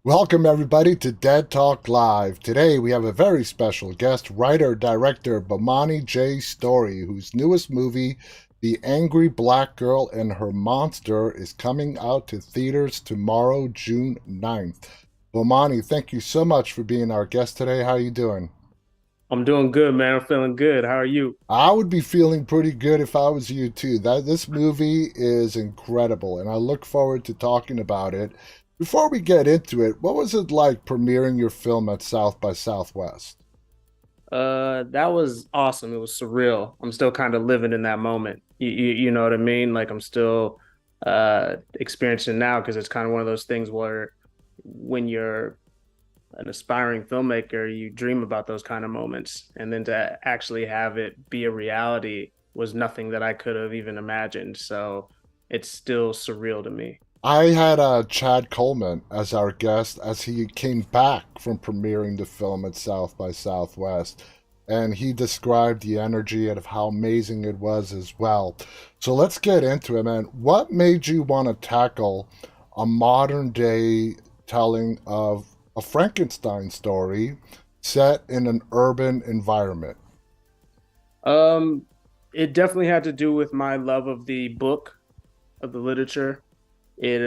Welcome, everybody, to Dead Talk Live. Today, we have a very special guest, writer-director Bomani J. Story, whose newest movie, The Angry Black Girl and Her Monster, is coming out to theaters tomorrow, June 9th. Bomani, thank you so much for being our guest today. How are you doing? I'm doing good, man. I'm feeling good. How are you? I would be feeling pretty good if I was you too. This movie is incredible, and I look forward to talking about it. Before we get into it, what was it like premiering your film at South by Southwest? That was awesome. It was surreal. I'm still kind of living in that moment. You know what I mean? Like I'm still experiencing now because it's kind of one of those things where when you're an aspiring filmmaker, you dream about those kind of moments, and then to actually have it be a reality was nothing that I could have even imagined. So it's still surreal to me. I had Chad Coleman as our guest as he came back from premiering the film at South by Southwest. And he described the energy and of how amazing it was as well. So let's get into it, man. What made you want to tackle a modern day telling of a Frankenstein story set in an urban environment? Um, it definitely had to do with my love of the book, of the literature. It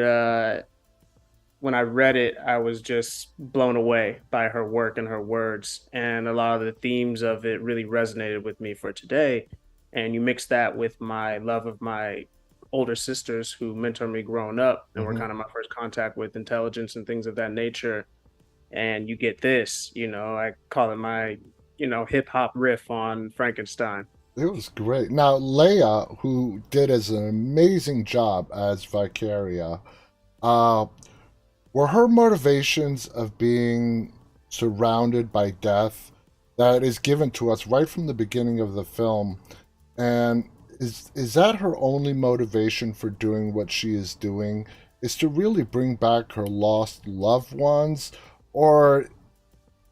When I read it, I was just blown away by her work and her words, and a lot of the themes of it really resonated with me for today. And you mix that with my love of my older sisters who mentored me growing up and were Hmm. kind of my first contact with intelligence and things of that nature. And you get this, I call it my, hip hop riff on Frankenstein. It was great. Now, Leia, who did as an amazing job as Vicaria, uh, were her motivations of being surrounded by death that is given to us right from the beginning of the film, and is that her only motivation for doing what she is doing, is to really bring back her lost loved ones, or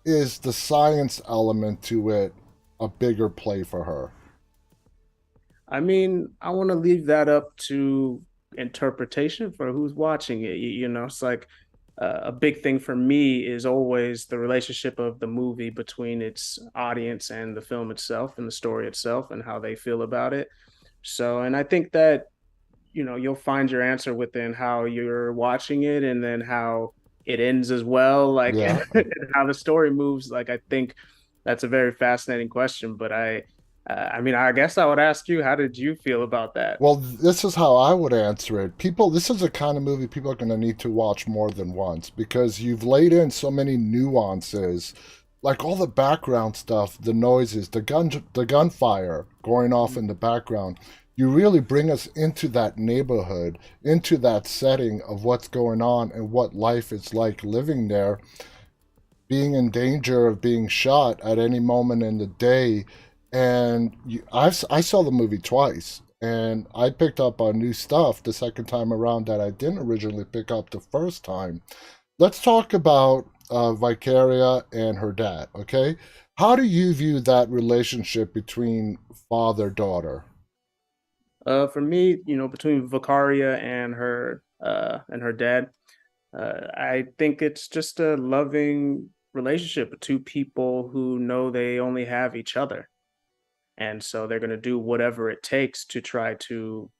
is the science element to it a bigger play for her? I mean, I want to leave that up to interpretation for who's watching it. It's like a big thing for me is always the relationship of the movie between its audience and the film itself and the story itself and how they feel about it. So, and I think that, you'll find your answer within how you're watching it and then how it ends as well, like Yeah. and how the story moves. Like, I think that's a very fascinating question, but I mean, I guess I would ask you, how did you feel about that? Well, this is how I would answer it. People, this is the kind of movie people are going to need to watch more than once because you've laid in so many nuances, like all the background stuff, the noises, the gunfire going off in the background. You really bring us into that neighborhood, into that setting of what's going on and what life is like living there, being in danger of being shot at any moment in the day. And I saw the movie twice, and I picked up on new stuff the second time around that I didn't originally pick up the first time. Let's talk about Vicaria and her dad, okay? How do you view that relationship between father-daughter? For me, between Vicaria and her dad, I think it's just a loving relationship with two people who know they only have each other. And so they're going to do whatever it takes to try to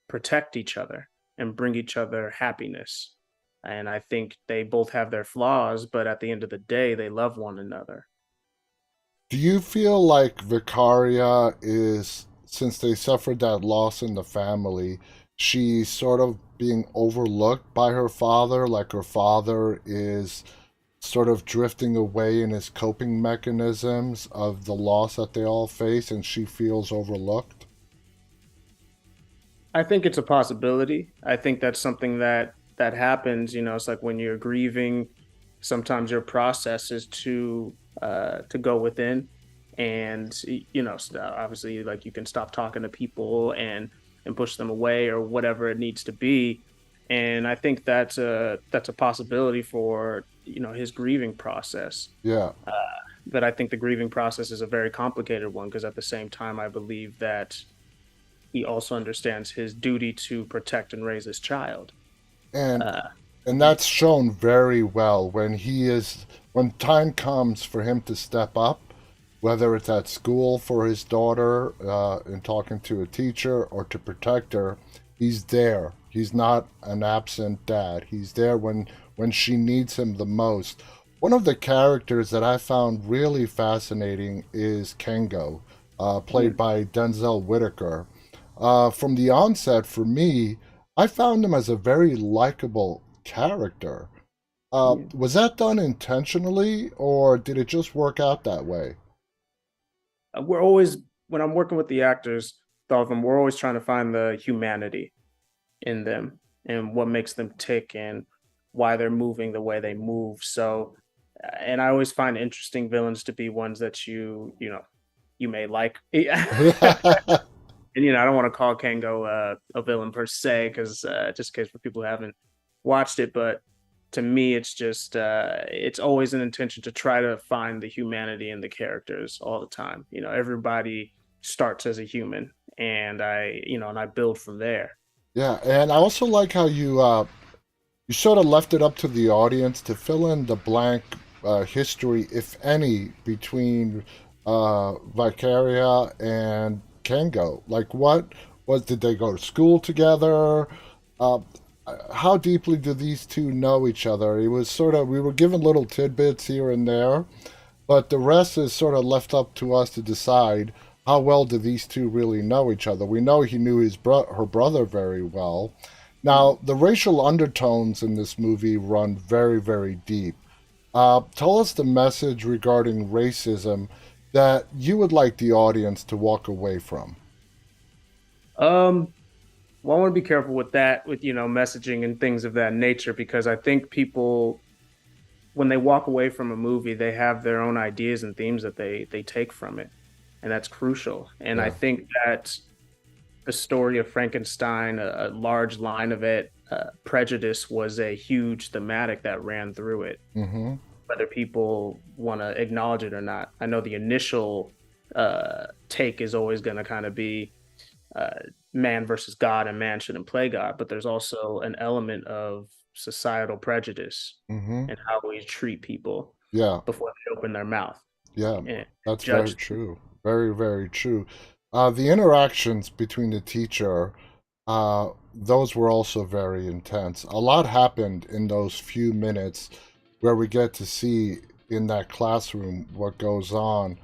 protect each other and bring each other happiness. And I think they both have their flaws, but at the end of the day, they love one another. Do you feel like Vicaria is, since they suffered that loss in the family, she's sort of being overlooked by her father, like her father is sort of drifting away in his coping mechanisms of the loss that they all face, and she feels overlooked? I think it's a possibility. I think that's something that happens. It's like when you're grieving, sometimes your process is to go within, and obviously, like you can stop talking to people and push them away or whatever it needs to be. And I think that's a possibility for his grieving process. Yeah. Uh, but I think the grieving process is a very complicated one because at the same time, I believe that he also understands his duty to protect and raise his child. And Uh, And that's shown very well when he is when time comes for him to step up, whether it's at school for his daughter and talking to a teacher or to protect her. He's there. He's not an absent dad. He's there when she needs him the most. One of the characters that I found really fascinating is Kengo, played Mm, by Denzel Whitaker. From the onset, for me, I found him as a very likable character. yeah. Was that done intentionally, or did it just work out that way? We're always, when I'm working with the actors, all of them, we're always trying to find the humanity in them and what makes them tick and why they're moving the way they move. So, and I always find interesting villains to be ones that you may like. And I don't want to call Kango a villain per se, because just in case for people who haven't watched it, but to me, it's just it's always an intention to try to find the humanity in the characters all the time. Everybody starts as a human, and I build from there. Yeah, and I also like how you sort of left it up to the audience to fill in the blank history, if any, between Vicaria and Kango. Like, did they go to school together? Uh, how deeply do these two know each other? It was sort of, we were given little tidbits here and there, but the rest is sort of left up to us to decide how well do these two really know each other. We know he knew her brother very well. Now, the racial undertones in this movie run very, very deep. Tell us the message regarding racism that you would like the audience to walk away from. Um, well, I want to be careful with that, with messaging and things of that nature, because I think people, when they walk away from a movie, they have their own ideas and themes that they take from it, and that's crucial. And I Yeah. think that the story of Frankenstein, a large line of it, prejudice was a huge thematic that ran through it, Mm-hmm. whether people want to acknowledge it or not. I know the initial take is always going to kind of be uh, man versus God, and man shouldn't play God, but there's also an element of societal prejudice Mm-hmm. and how we treat people Yeah. before they open their mouth Yeah. and That's very judge. true. Very, very true. The interactions between the teacher, those were also very intense. A lot happened in those few minutes where we get to see in that classroom what goes on.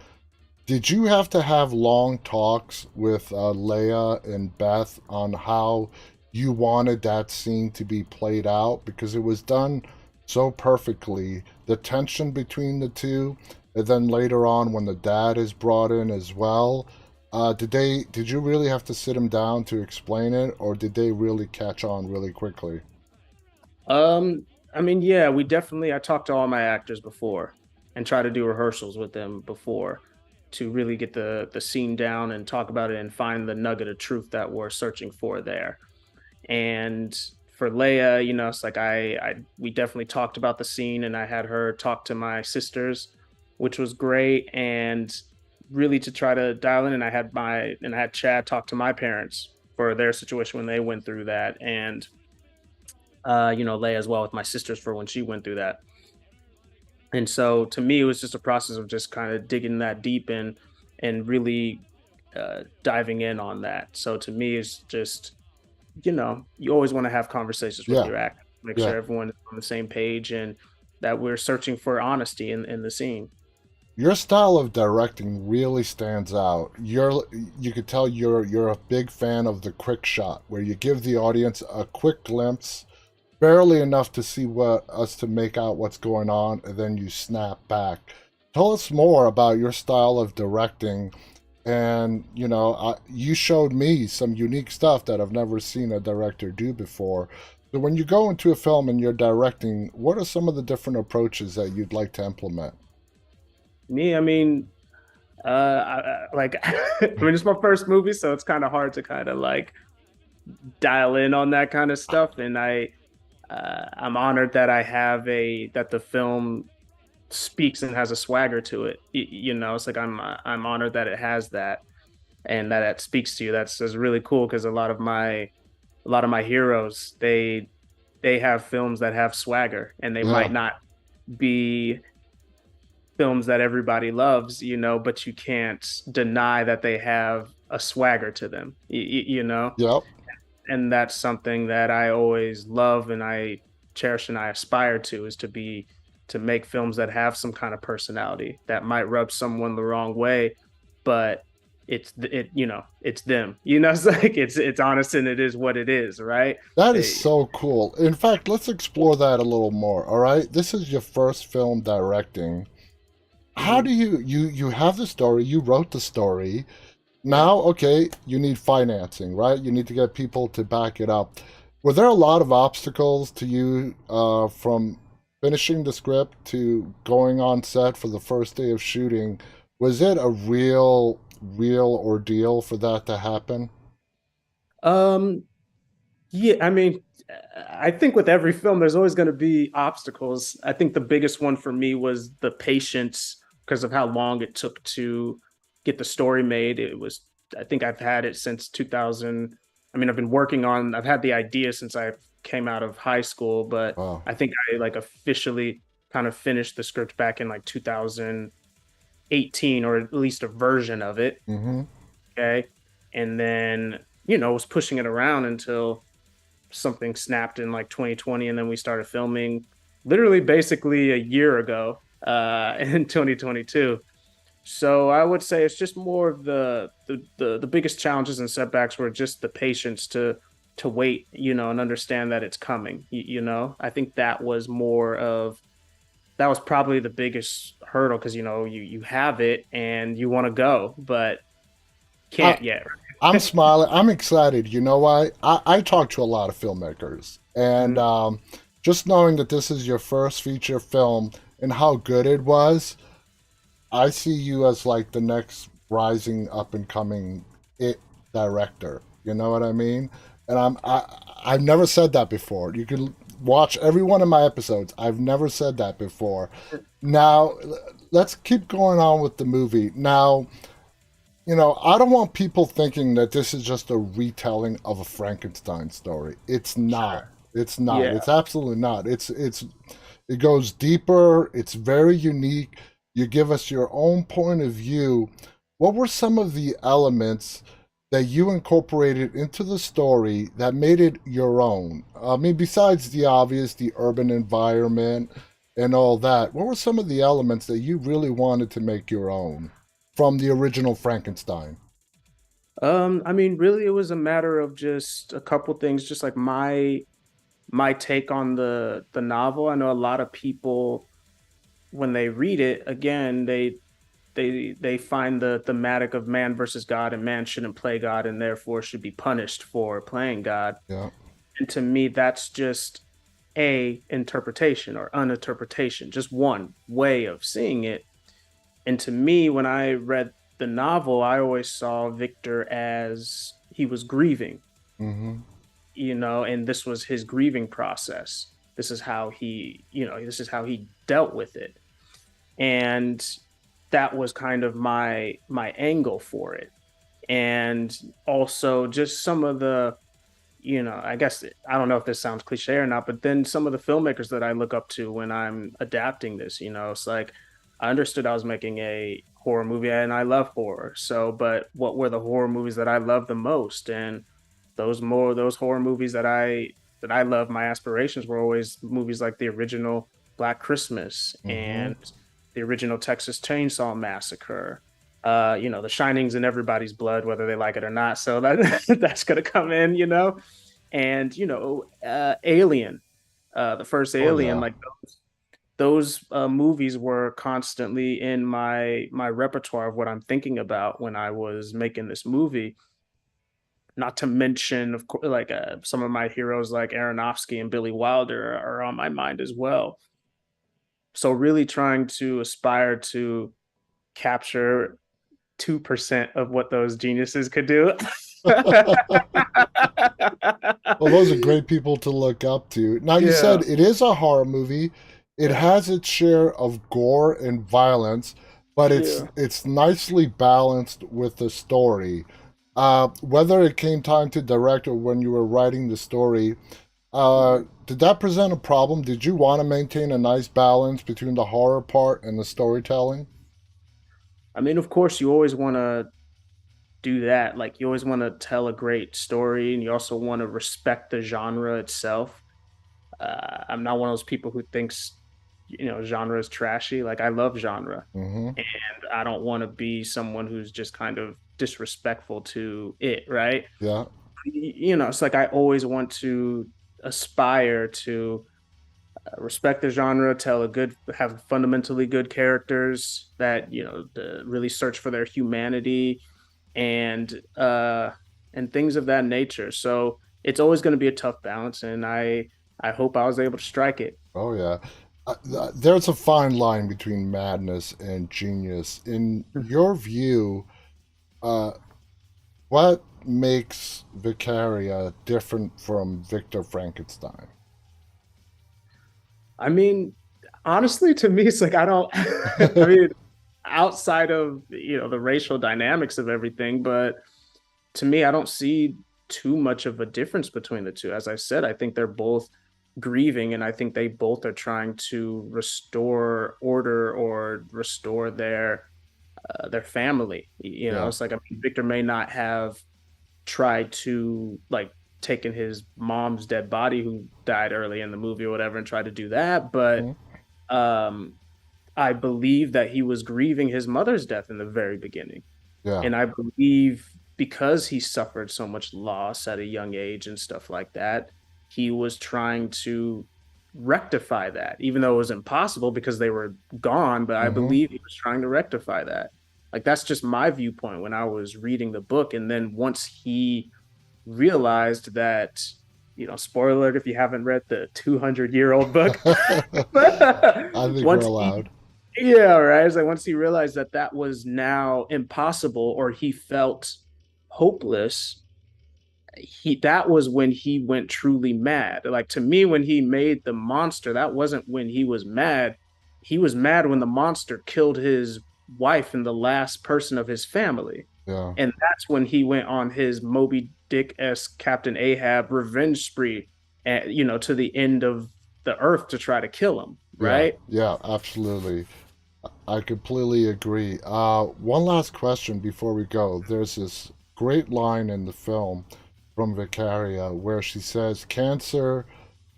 Did you have to have long talks with Leia and Beth on how you wanted that scene to be played out? Because it was done so perfectly. The tension between the two, and then later on when the dad is brought in as well. Did you really have to sit him down to explain it, or did they really catch on really quickly? Um, I mean, yeah, we definitely. I talked to all my actors before, and try to do rehearsals with them before, to really get the scene down and talk about it and find the nugget of truth that we're searching for there. And for Leia, it's like we definitely talked about the scene, and I had her talk to my sisters, which was great, and really to try to dial in. And I had Chad talk to my parents for their situation when they went through that, and Leia as well with my sisters for when she went through that. And so to me, it was just a process of just kind of digging that deep in and really diving in on that. So to me, it's just you always want to have conversations with Yeah, your actor, make yeah. sure everyone is on the same page and that we're searching for honesty in the scene. Your style of directing really stands out. You could tell you're a big fan of the quick shot, where you give the audience a quick glimpse, barely enough to see what us to make out what's going on, and then you snap back. Tell us more about your style of directing, and you showed me some unique stuff that I've never seen a director do before. So when you go into a film and you're directing, what are some of the different approaches that you'd like to implement? Me, I mean, like, I mean, it's my first movie, so it's kind of hard to kind of like dial in on that kind of stuff. And I'm honored that that the film speaks and has a swagger to it. It's like I'm honored that it has that, and that it speaks to you. That's really cool, because a lot of my heroes, they have films that have swagger, and they Yeah. might not be films that everybody loves, but you can't deny that they have a swagger to them, Yep. and that's something that I always love and I cherish and I aspire to, is to make films that have some kind of personality that might rub someone the wrong way, but it's them. It's like it's honest and it is what it is, right? That is Eh, so cool. In fact, let's explore that a little more. All right. This is your first film directing. How mhm, do you have the story, you wrote the story. yeah. Now, okay, you need financing, right? You need to get people to back it up. Were there a lot of obstacles to you from finishing the script to going on set for the first day of shooting? Was it a real ordeal for that to happen? Um, yeah, I mean, I think with every film, there's always going to be obstacles. I think the biggest one for me was the patience because of how long it took to get the story made. I think I've had it since 2000. I mean, I've had the idea since I came out of high school, but Oh. I think I like officially kind of finished the script back in like 2018, or at least a version of it. Mm-hmm. Okay. And then, was pushing it around until something snapped in like 2020, and then we started filming literally basically a year ago, in 2022. So I would say it's just more of the biggest challenges and setbacks were just the patience to wait, and understand that it's coming. I think that was probably the biggest hurdle, because you have it and you want to go, but I, can't yet. I'm smiling. I'm excited. You know why? I talk to a lot of filmmakers, and Mhm. just knowing that this is your first feature film and how good it was, I see you as like the next rising up and coming it director. You know what I mean? And I've never said that before. You can watch every one of my episodes. I've never said that before. Now, let's keep going on with the movie. Now, I don't want people thinking that this is just a retelling of a Frankenstein story. It's not. Sure. It's not. Yeah. It's absolutely not. It goes deeper. It's very unique. You give us your own point of view. What were some of the elements that you incorporated into the story that made it your own? I mean, besides the obvious, the urban environment and all that, what were some of the elements that you really wanted to make your own from the original Frankenstein? I mean, really, it was a matter of just a couple things, just like my take on the novel. I know a lot of people, when they read it, again, they find the thematic of man versus God, and man shouldn't play God and therefore should be punished for playing God. Yeah. And to me, that's just a interpretation or an interpretation, just one way of seeing it. And to me, when I read the novel, I always saw Victor as he was grieving, Mm-hmm. and this was his grieving process. This is how he dealt with it. And that was kind of my angle for it. And also just some of the, I guess I don't know if this sounds cliche or not, but then some of the filmmakers that I look up to when I'm adapting this, it's like I understood I was making a horror movie and I love horror. So, but what were the horror movies that I love the most? And those horror movies that I love, my aspirations were always movies like the original Black Christmas Mm-hmm. and the original Texas Chainsaw Massacre. The Shining's in everybody's blood, whether they like it or not. So that that's gonna come in, and Alien, the first Oh Alien, yeah. like those movies were constantly in my repertoire of what I'm thinking about when I was making this movie. Not to mention, of course, like some of my heroes like Aronofsky and Billy Wilder are on my mind as well. So really trying to aspire to capture 2% of what those geniuses could do. Well, those are great people to look up to. Now, you said Yeah, it is a horror movie. It yeah, has its share of gore and violence, but it's yeah. it's nicely balanced with the story. Whether it came time to direct or when you were writing the story, Did that present a problem? Did you want to maintain a nice balance between the horror part and the storytelling? I mean, of course, you always want to do that. Like, you always want to tell a great story, and you also want to respect the genre itself. I'm not one of those people who thinks, genre is trashy. Like, I love genre, Mm-hmm. and I don't want to be someone who's just kind of disrespectful to it, right? Yeah. It's like I always want to aspire to respect the genre, have fundamentally good characters that really search for their humanity and things of that nature. So it's always going to be a tough balance, and I hope I was able to strike it. Oh yeah. There's a fine line between madness and genius. In your view, uh, what makes Vicaria different from Victor Frankenstein? I mean, honestly, to me, it's like I don't. I mean, outside of the racial dynamics of everything, but to me, I don't see too much of a difference between the two. As I said, I think they're both grieving, and I think they both are trying to restore order or restore their family. Yeah. It's like, I mean, Victor may not have tried to like taken his mom's dead body who died early in the movie or whatever and tried to do that, but Mhm. um I believe that he was grieving his mother's death in the very beginning. Yeah. And I believe because he suffered so much loss at a young age and stuff like that, he was trying to rectify that, even though it was impossible because they were gone. But I Mm-hmm. believe he was trying to rectify that. Like, that's just my viewpoint when I was reading the book. And then once he realized that, spoiler alert if you haven't read the 200-year-old book, I think we're once he allowed. yeah, right. It's like once he realized that that was now impossible, or he felt hopeless, that was when he went truly mad. Like, to me, when he made the monster, that wasn't when he was mad. He was mad when the monster killed his wife and the last person of his family. Yeah. And that's when he went on his Moby Dick-esque Captain Ahab revenge spree, and to the end of the earth to try to kill him, Yeah. right? Yeah. Absolutely. I completely agree. One last question before we go. There's this great line in the film from Vicaria where she says, "Cancer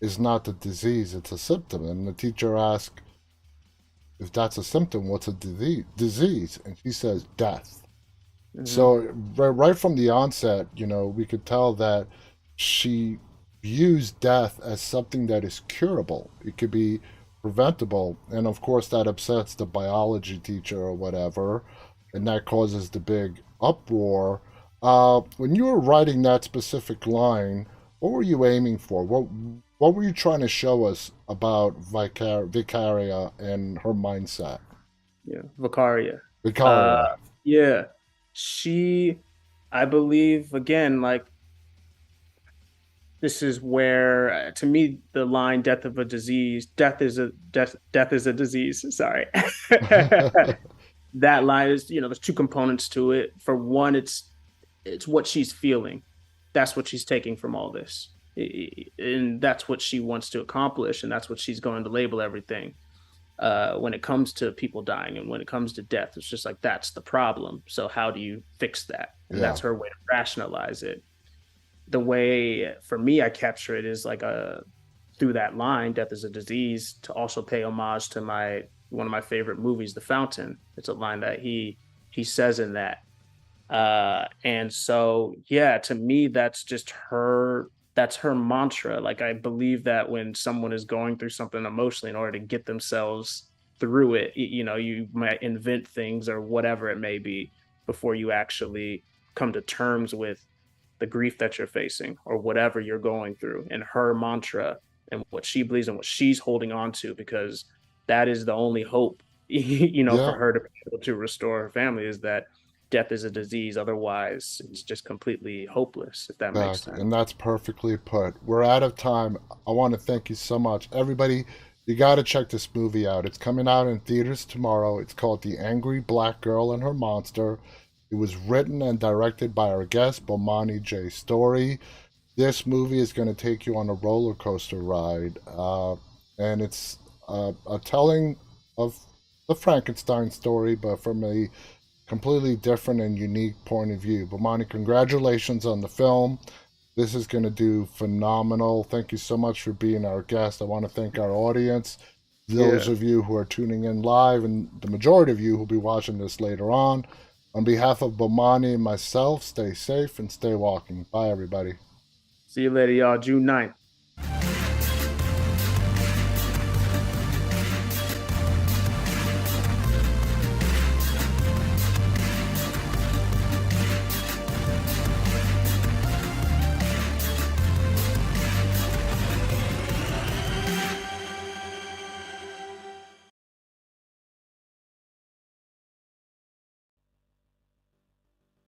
is not a disease; it's a symptom." And the teacher asks, "If that's a symptom, what's a disease?" And she says, "Death." Mm-hmm. So right from the onset, we could tell that she views death as something that is curable. It could be preventable, and of course that upsets the biology teacher or whatever, and that causes the big uproar. When you were writing that specific line, what were you aiming for? What were you trying to show us about Vicaria and her mindset? Yeah, Vicaria. Vicaria. Yeah, she, I believe, again, like, this is where, to me, the line "death of a disease," death is a disease. Sorry, that line is, there's two components to it. For one, it's what she's feeling. That's what she's taking from all this, and that's what she wants to accomplish, and that's what she's going to label everything. When it comes to people dying and when it comes to death, it's just like, that's the problem. So how do you fix that? And Yeah. that's her way to rationalize it. The way, for me, I capture it is like through that line, "death is a disease," to also pay homage to my one of my favorite movies, The Fountain. It's a line that he says in that. And so, yeah, to me, that's her mantra. Like, I believe that when someone is going through something emotionally, in order to get themselves through it, you might invent things or whatever it may be before you actually come to terms with the grief that you're facing or whatever you're going through. And her mantra and what she believes and what she's holding on to, because that is the only hope, for Yeah. her to be able to restore her family, is that death is a disease. Otherwise, it's just completely hopeless, if that makes Exactly, sense. and that's perfectly put. We're out of time. I want to thank you so much. Everybody, you got to check this movie out. It's coming out in theaters tomorrow. It's called The Angry Black Girl and Her Monster. It was written and directed by our guest, Bomani J. Story. this movie is going to take you on a roller coaster ride, and it's a telling of the Frankenstein story, but from a completely different and unique point of view. Bomani, congratulations on the film. This is going to do phenomenal. Thank you so much for being our guest. I want to thank our audience, those Yeah. of you who are tuning in live, and the majority of you who will be watching this later on. On behalf of Bomani and myself, stay safe and stay walking. Bye, everybody. See you later, y'all. June 9th.